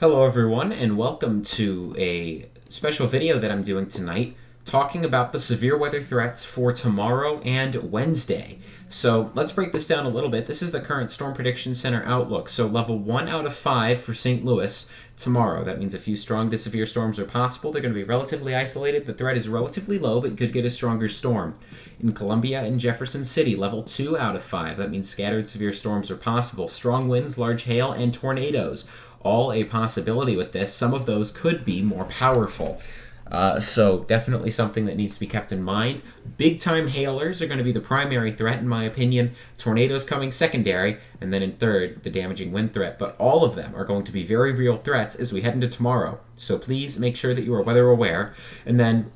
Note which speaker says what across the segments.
Speaker 1: Hello everyone and welcome to a special video that I'm doing tonight talking about the severe weather threats for tomorrow and Wednesday. So let's break this down a little bit. This is the current Storm Prediction Center outlook. So level 1 out of 5 for St. Louis tomorrow. That means a few strong to severe storms are possible. They're going to be relatively isolated. The threat is relatively low but could get a stronger storm. In Columbia and Jefferson City, level 2 out of 5. That means scattered severe storms are possible. Strong winds, large hail, and tornadoes. All a possibility with this. Some of those could be more powerful. So definitely something that needs to be kept in mind. Big time hailers are going to be the primary threat in my opinion. Tornadoes coming secondary, and then in third, the damaging wind threat. But all of them are going to be very real threats as we head into tomorrow. So please make sure that you are weather aware. And then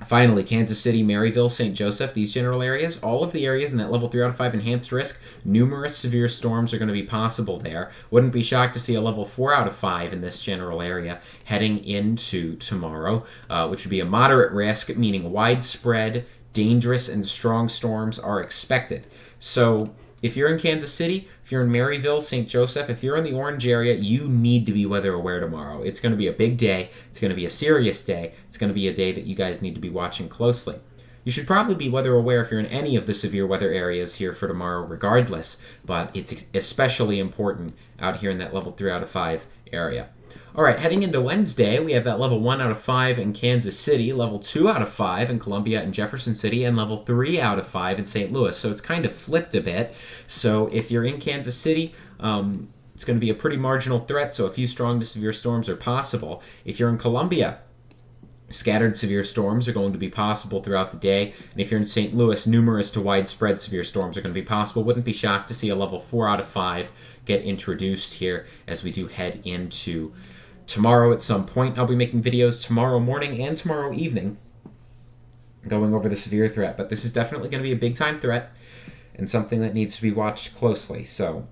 Speaker 1: finally, Kansas City, Maryville, St. Joseph, these general areas, all of the areas in that level 3 out of 5 enhanced risk, numerous severe storms are going to be possible there. Wouldn't be shocked to see a level 4 out of 5 in this general area heading into tomorrow, which would be a moderate risk, meaning widespread, dangerous, and strong storms are expected. So if you're in Kansas City, if you're in Maryville, St. Joseph, if you're in the orange area, you need to be weather aware tomorrow. It's going to be a big day. It's going to be a serious day. It's going to be a day that you guys need to be watching closely. You should probably be weather aware if you're in any of the severe weather areas here for tomorrow regardless, but it's especially important out here in that level 3 out of 5 area. All right, heading into Wednesday, we have that level 1 out of 5 in Kansas City, level 2 out of 5 in Columbia and Jefferson City, and level 3 out of 5 in St. Louis. So it's kind of flipped a bit. So if you're in Kansas City, it's going to be a pretty marginal threat, so a few strong to severe storms are possible. If you're in Columbia, scattered severe storms are going to be possible throughout the day. And if you're in St. Louis, numerous to widespread severe storms are going to be possible. Wouldn't be shocked to see a level 4 out of 5 get introduced here as we do head into tomorrow at some point. I'll be making videos tomorrow morning and tomorrow evening going over the severe threat, but this is definitely going to be a big time threat and something that needs to be watched closely. So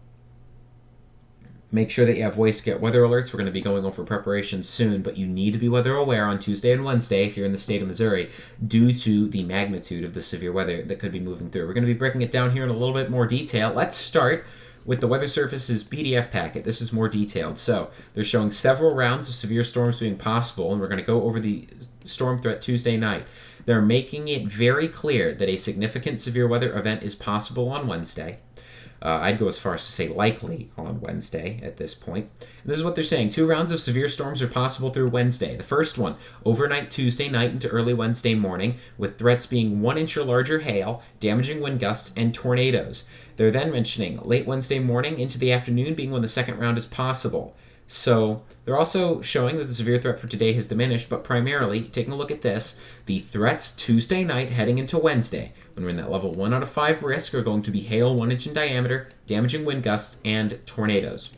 Speaker 1: make sure that you have ways to get weather alerts. We're going to be going over preparations soon, but you need to be weather aware on Tuesday and Wednesday if you're in the state of Missouri due to the magnitude of the severe weather that could be moving through. We're going to be breaking it down here in a little bit more detail. Let's start with the Weather Service's PDF packet. This is more detailed. So they're showing several rounds of severe storms being possible, and we're going to go over the storm threat Tuesday night. They're making it very clear that a significant severe weather event is possible on Wednesday. I'd go as far as to say likely on Wednesday at this point. And this is what they're saying. 2 rounds of severe storms are possible through Wednesday. The first one, overnight Tuesday night into early Wednesday morning, with threats being 1 inch or larger hail, damaging wind gusts, and tornadoes. They're then mentioning late Wednesday morning into the afternoon being when the second round is possible. So they're also showing that the severe threat for today has diminished, but primarily, taking a look at this, the threats Tuesday night heading into Wednesday, when we're in that level 1 out of 5 risk, are going to be hail 1 inch in diameter, damaging wind gusts, and tornadoes.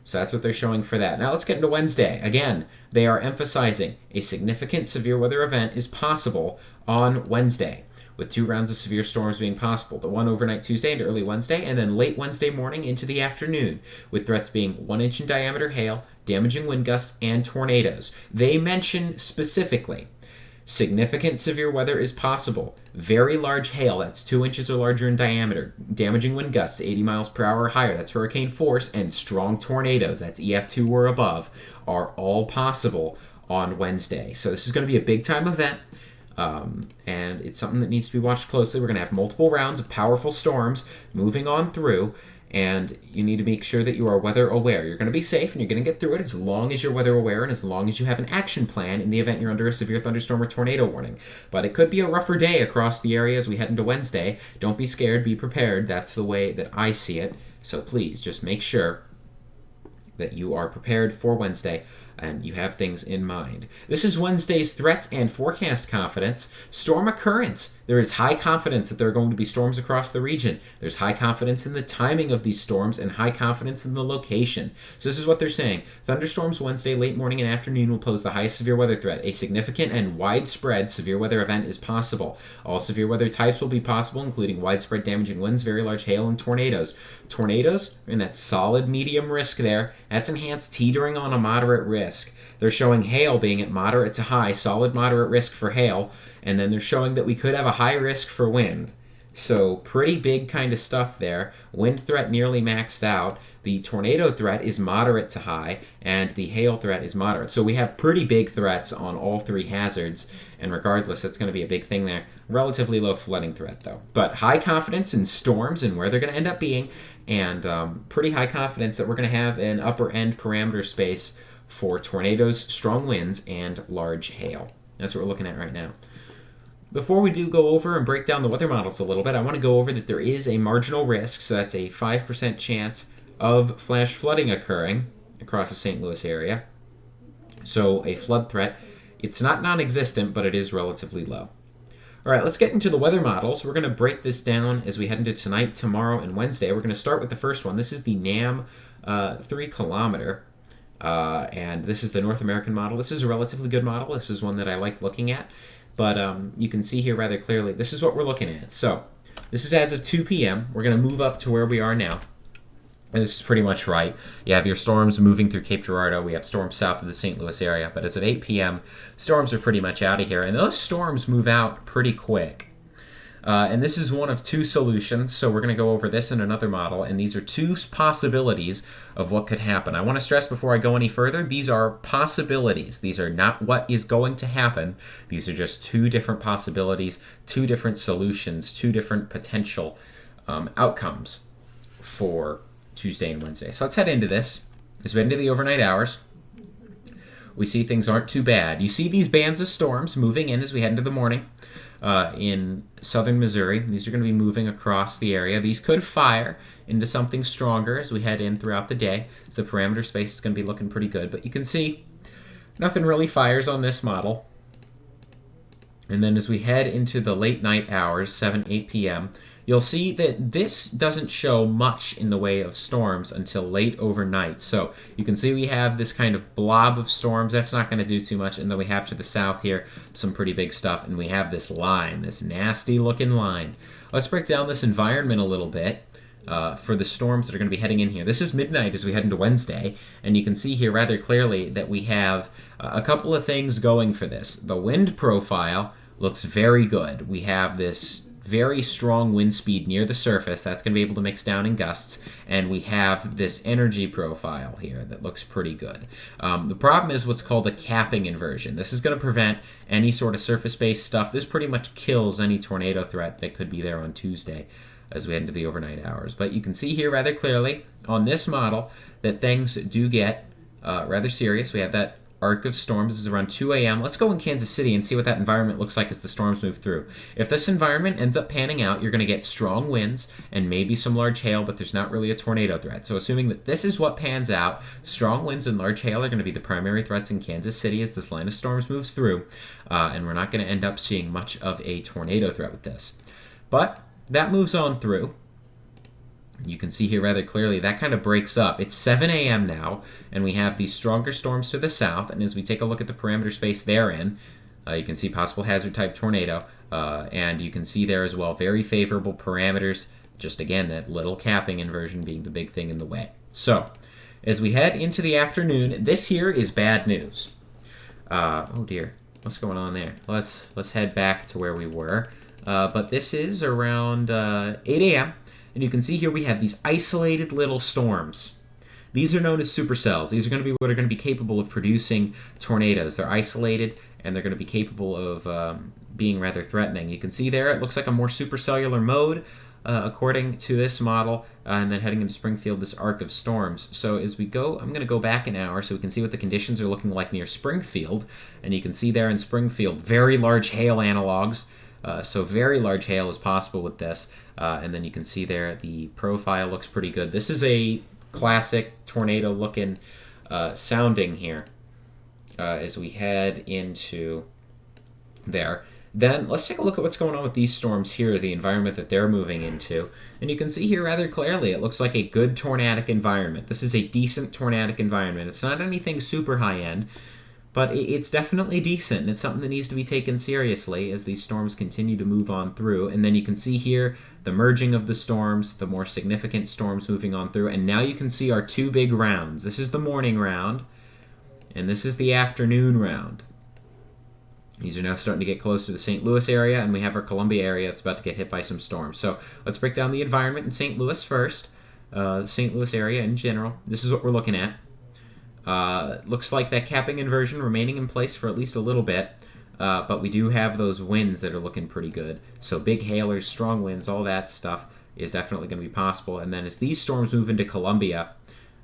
Speaker 1: So that's what they're showing for that. Now let's get into Wednesday. Again, they are emphasizing a significant severe weather event is possible on Wednesday, with 2 rounds of severe storms being possible, the one overnight Tuesday into early Wednesday, and then late Wednesday morning into the afternoon, with threats being 1 inch in diameter hail, damaging wind gusts, and tornadoes. They mention specifically significant severe weather is possible, very large hail, that's 2 inches or larger in diameter, damaging wind gusts 80 miles per hour or higher, that's hurricane force, and strong tornadoes, that's EF2 or above, are all possible on Wednesday. So this is going to be a big time event. And it's something that needs to be watched closely. We're going to have multiple rounds of powerful storms moving on through, and you need to make sure that you are weather aware. You're going to be safe, and you're going to get through it as long as you're weather aware and as long as you have an action plan in the event you're under a severe thunderstorm or tornado warning. But it could be a rougher day across the area as we head into Wednesday. Don't be scared. Be prepared. That's the way that I see it. So please just make sure that you are prepared for Wednesday and you have things in mind. This is Wednesday's threats and forecast confidence. Storm occurrence. There is high confidence that there are going to be storms across the region. There's high confidence in the timing of these storms and high confidence in the location. So this is what they're saying. Thunderstorms Wednesday late morning and afternoon will pose the highest severe weather threat. A significant and widespread severe weather event is possible. All severe weather types will be possible, including widespread damaging winds, very large hail, and tornadoes. Tornadoes are in that solid medium risk there. That's enhanced teetering on a moderate risk. They're showing hail being at moderate to high, solid moderate risk for hail, and then they're showing that we could have a high risk for wind. So pretty big kind of stuff there. Wind threat nearly maxed out. the tornado threat is moderate to high, and the hail threat is moderate. So we have pretty big threats on all three hazards, and regardless, that's going to be a big thing there. Relatively low flooding threat, though. But high confidence in storms and where they're going to end up being, and pretty high confidence that we're going to have an upper end parameter space for tornadoes, strong winds, and large hail. That's what we're looking at right now. Before we do go over and break down the weather models a little bit, I want to go over that there is a marginal risk, so that's a 5% chance of flash flooding occurring across the St. Louis area. So a flood threat, it's not non-existent, but it is relatively low. All right, let's get into the weather models. We're going to break this down as we head into tonight, tomorrow, and Wednesday. We're going to start with the first one. This is the NAM 3 kilometer, and this is the North American model. This is a relatively good model. This is one that I like looking at. But you can see here rather clearly, this is what we're looking at. So this is as of 2 p.m. We're going to move up to where we are now. And this is pretty much right. You have your storms moving through Cape Girardeau. We have storms south of the St. Louis area. But as of 8 p.m., storms are pretty much out of here. And those storms move out pretty quick. And this is one of two solutions, so we're going to go over this in another model, and these are two possibilities of what could happen. I want to stress before I go any further, these are possibilities. These are not what is going to happen. These are just two different possibilities, two different solutions, two different potential outcomes for Tuesday and Wednesday. So let's head into this. As we head into the overnight hours, we see things aren't too bad. You see these bands of storms moving in as we head into the morning. In southern Missouri. These are going to be moving across the area. These could fire into something stronger as we head in throughout the day. So the parameter space is going to be looking pretty good. But you can see nothing really fires on this model. And then as we head into the late night hours, 7, 8 p.m., you'll see that this doesn't show much in the way of storms until late overnight. So you can see we have this kind of blob of storms. That's not going to do too much. And then we have to the south here some pretty big stuff. And we have this line, this nasty looking line. Let's break down this environment a little bit for the storms that are going to be heading in here. This is midnight as we head into Wednesday. And you can see here rather clearly that we have a couple of things going for this. The wind profile looks very good. We have this very strong wind speed near the surface. That's going to be able to mix down in gusts. And we have this energy profile here that looks pretty good. The problem is what's called a capping inversion. This is going to prevent any sort of surface-based stuff. This pretty much kills any tornado threat that could be there on Tuesday as we head into the overnight hours. But you can see here rather clearly on this model that things do get rather serious. We have that arc of storms. This is around 2 a.m. Let's go in Kansas City and see what that environment looks like as the storms move through. If this environment ends up panning out, you're going to get strong winds and maybe some large hail, but there's not really a tornado threat. So assuming that this is what pans out, strong winds and large hail are going to be the primary threats in Kansas City as this line of storms moves through, and we're not going to end up seeing much of a tornado threat with this. But that moves on through. You can see here rather clearly that kind of breaks up. It's 7 a.m. now, and we have these stronger storms to the south. And as we take a look at the parameter space they're in, you can see possible hazard type tornado, and you can see there as well very favorable parameters. Just again, that little capping inversion being the big thing in the way. So as we head into the afternoon, this here is bad news. Oh dear, what's going on there? Let's head back to where we were. But this is around 8 a.m. And you can see here we have these isolated little storms. These are known as supercells. These are going to be what are going to be capable of producing tornadoes. They're isolated, and they're going to be capable of being rather threatening. You can see there it looks like a more supercellular mode according to this model, and then heading into Springfield, this arc of storms. So as we go, I'm going to go back an hour so we can see what the conditions are looking like near Springfield. And you can see there in Springfield, very large hail analogs. So very large hail is possible with this. And then you can see there the profile looks pretty good. This is a classic tornado looking sounding here as we head into there. Then let's take a look at what's going on with these storms here, the environment that they're moving into. And you can see here rather clearly it looks like a good tornadic environment. This is a decent tornadic environment. It's not anything super high end, but it's definitely decent, and it's something that needs to be taken seriously as these storms continue to move on through. And then you can see here the merging of the storms, the more significant storms moving on through. And now you can see our two big rounds. This is the morning round, and this is the afternoon round. These are now starting to get close to the St. Louis area, and we have our Columbia area that's about to get hit by some storms. So let's break down the environment in St. Louis first. St. Louis area in general. This is what we're looking at. Looks like that capping inversion remaining in place for at least a little bit. But we do have those winds that are looking pretty good. So big hailers, strong winds, all that stuff is definitely going to be possible. And then as these storms move into Columbia,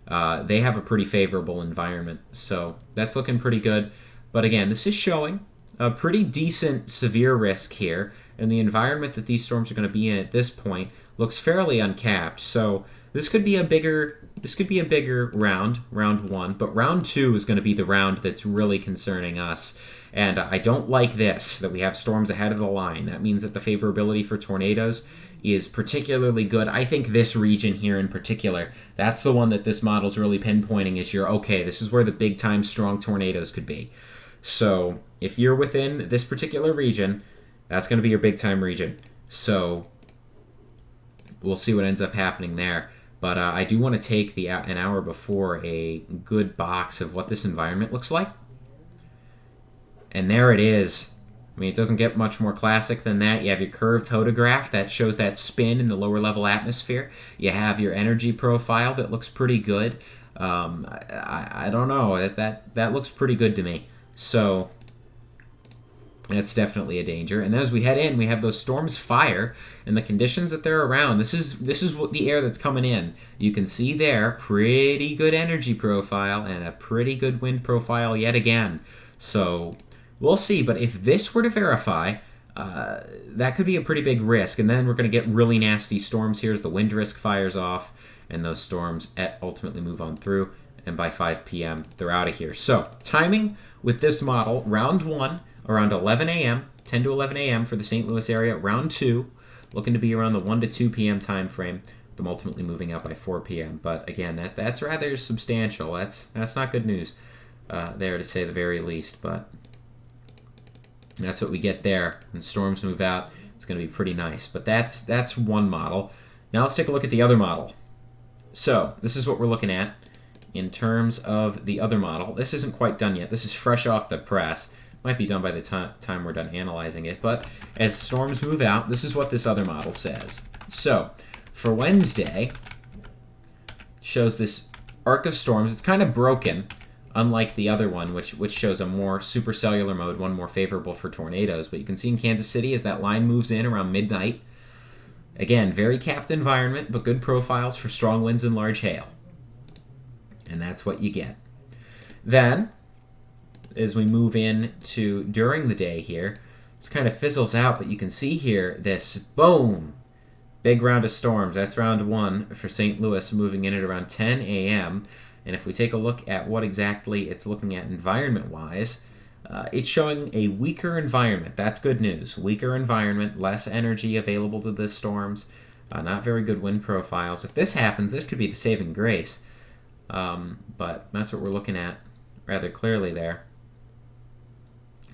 Speaker 1: they have a pretty favorable environment. So that's looking pretty good. But again, this is showing a pretty decent severe risk here. And the environment that these storms are going to be in at this point looks fairly uncapped. So this could be a bigger round 1, but round 2 is going to be the round that's really concerning us. And I don't like this, that we have storms ahead of the line. That means that the favorability for tornadoes is particularly good. I think this region here in particular, that's the one that this model's really pinpointing as okay, this is where the big time strong tornadoes could be. So if you're within this particular region, that's going to be your big time region. So we'll see what ends up happening there. But I do want to take an hour before a good box of what this environment looks like. And there it is. I mean, it doesn't get much more classic than that. You have your curved hodograph that shows that spin in the lower level atmosphere. You have your energy profile that looks pretty good. I don't know. That looks pretty good to me. So that's definitely a danger. And then as we head in, we have those storms fire and the conditions that they're around. This is what the air that's coming in. You can see there, pretty good energy profile and a pretty good wind profile yet again. So we'll see. But if this were to verify, that could be a pretty big risk. And then we're going to get really nasty storms here as the wind risk fires off and those storms ultimately move on through. And by 5 p.m., they're out of here. So timing with this model, round 1, around 11 a.m., 10 to 11 a.m. for the St. Louis area. Round 2, looking to be around the 1 to 2 p.m. time frame, them ultimately moving out by 4 p.m. But again, that's rather substantial. That's not good news there, to say the very least. But that's what we get there. When storms move out, it's going to be pretty nice. But that's one model. Now let's take a look at the other model. So this is what we're looking at in terms of the other model. This isn't quite done yet. This is fresh off the press. Might be done by the time we're done analyzing it. But as storms move out, this is what this other model says. So for Wednesday, shows this arc of storms. It's kind of broken, unlike the other one, which shows a more supercellular mode, one more favorable for tornadoes. But you can see in Kansas City as that line moves in around midnight. Again, very capped environment, but good profiles for strong winds and large hail. And that's what you get. Then, as we move in to during the day here, this kind of fizzles out, but you can see here this, boom, big round of storms. That's round 1 for St. Louis, moving in at around 10 a.m. And if we take a look at what exactly it's looking at environment-wise, it's showing a weaker environment. That's good news. Weaker environment, less energy available to the storms, not very good wind profiles. If this happens, this could be the saving grace. But that's what we're looking at rather clearly there.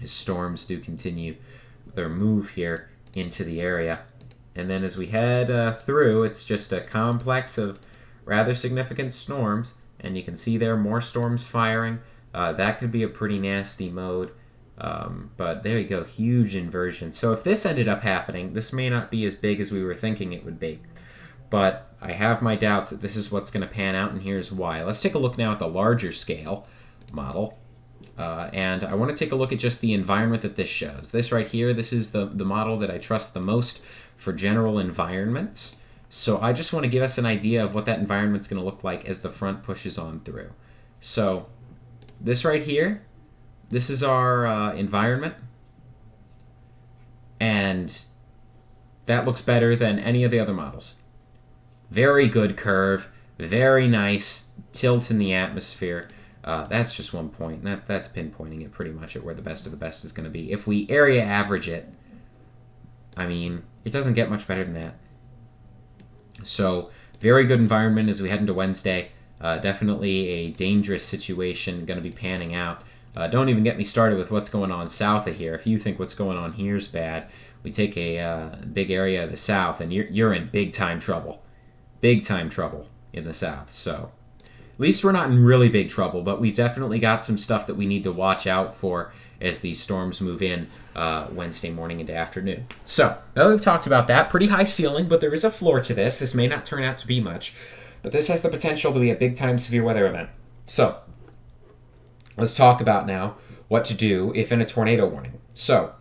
Speaker 1: As storms do continue their move here into the area. And then as we head through, it's just a complex of rather significant storms. And you can see there more storms firing. That could be a pretty nasty mode. But there you go, huge inversion. So if this ended up happening, this may not be as big as we were thinking it would be. But I have my doubts that this is what's going to pan out, and here's why. Let's take a look now at the larger scale model. And I want to take a look at just the environment that this shows. This right here, this is the model that I trust the most for general environments. So I just want to give us an idea of what that environment's going to look like as the front pushes on through. So this right here, this is our environment. And that looks better than any of the other models. Very good curve, very nice tilt in the atmosphere. That's just one point. That's pinpointing it pretty much at where the best of the best is going to be. If we area average it, I mean, it doesn't get much better than that. So, very good environment as we head into Wednesday. Definitely a dangerous situation going to be panning out. Don't even get me started with what's going on south of here. If you think what's going on here is bad, we take a big area of the south, and you're in big-time trouble. Big-time trouble in the south. So, at least we're not in really big trouble, but we've definitely got some stuff that we need to watch out for as these storms move in Wednesday morning into afternoon. So, now that we've talked about that, pretty high ceiling, but there is a floor to this. This may not turn out to be much. but this has the potential to be a big-time severe weather event. So, let's talk about now what to do if in a tornado warning. So,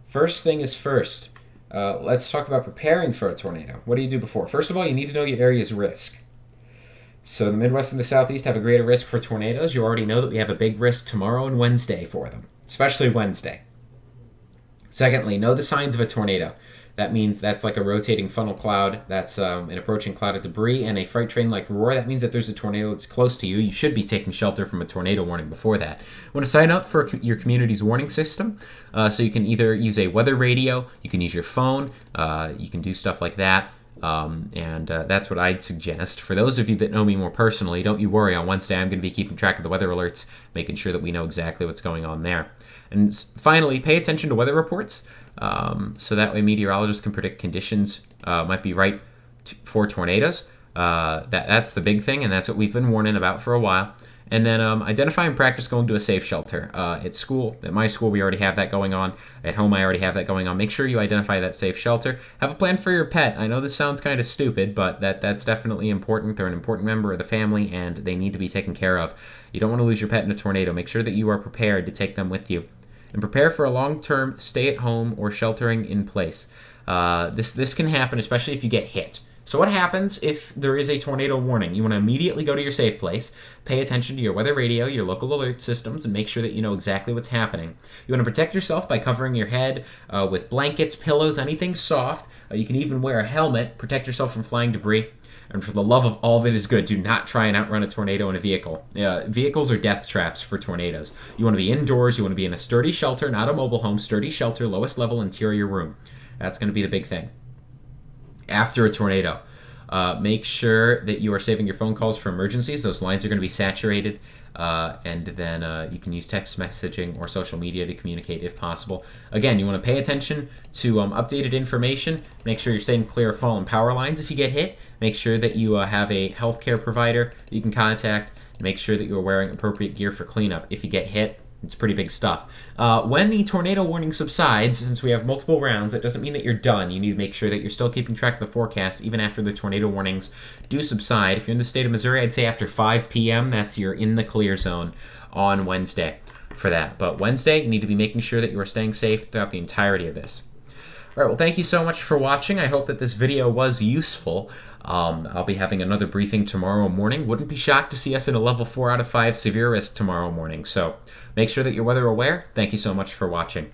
Speaker 1: first thing is first. Let's talk about preparing for a tornado. What do you do before? First of all, you need to know your area's risk. So the Midwest and the Southeast have a greater risk for tornadoes. You already know that we have a big risk tomorrow and Wednesday for them, especially Wednesday. Secondly, know the signs of a tornado. That means that's like a rotating funnel cloud, that's an approaching cloud of debris, and a freight train-like roar. That means that there's a tornado that's close to you. You should be taking shelter from a tornado warning before that. You want to sign up for your community's warning system, so you can either use a weather radio, you can use your phone, you can do stuff like that. That's what I'd suggest. For those of you that know me more personally, don't you worry. On Wednesday, I'm going to be keeping track of the weather alerts, making sure that we know exactly what's going on there. And finally, pay attention to weather reports, so that way meteorologists can predict conditions might be right for tornadoes. That's the big thing, and that's what we've been warning about for a while. And then identify and practice going to a safe shelter. At school, at my school, we already have that going on. At home, I already have that going on. Make sure you identify that safe shelter. Have a plan for your pet. I know this sounds kind of stupid, but that's definitely important. They're an important member of the family, and they need to be taken care of. You don't want to lose your pet in a tornado. Make sure that you are prepared to take them with you. And prepare for a long-term stay-at-home or sheltering in place. This can happen, especially if you get hit. So what happens if there is a tornado warning? You want to immediately go to your safe place, pay attention to your weather radio, your local alert systems, and make sure that you know exactly what's happening. You want to protect yourself by covering your head with blankets, pillows, anything soft. You can even wear a helmet, protect yourself from flying debris. And for the love of all that is good, do not try and outrun a tornado in a vehicle. Vehicles are death traps for tornadoes. You want to be indoors. You want to be in a sturdy shelter, not a mobile home. Sturdy shelter, lowest level interior room. That's going to be the big thing. After a tornado, make sure that you are saving your phone calls for emergencies. Those lines are going to be saturated. And then you can use text messaging or social media to communicate if possible. Again, you want to pay attention to updated information. Make sure you're staying clear of fallen power lines if you get hit. Make sure that you have a healthcare provider that you can contact. Make sure that you're wearing appropriate gear for cleanup if you get hit. It's pretty big stuff. When the tornado warning subsides, since we have multiple rounds, it doesn't mean that you're done. You need to make sure that you're still keeping track of the forecast even after the tornado warnings do subside. If you're in the state of Missouri, I'd say after 5 p.m., you're in the clear zone on Wednesday for that. But Wednesday, you need to be making sure that you are staying safe throughout the entirety of this. All right, well, thank you so much for watching. I hope that this video was useful. I'll be having another briefing tomorrow morning. Wouldn't be shocked to see us in a level 4 out of 5 severe risk tomorrow morning. So make sure that you're weather aware. Thank you so much for watching.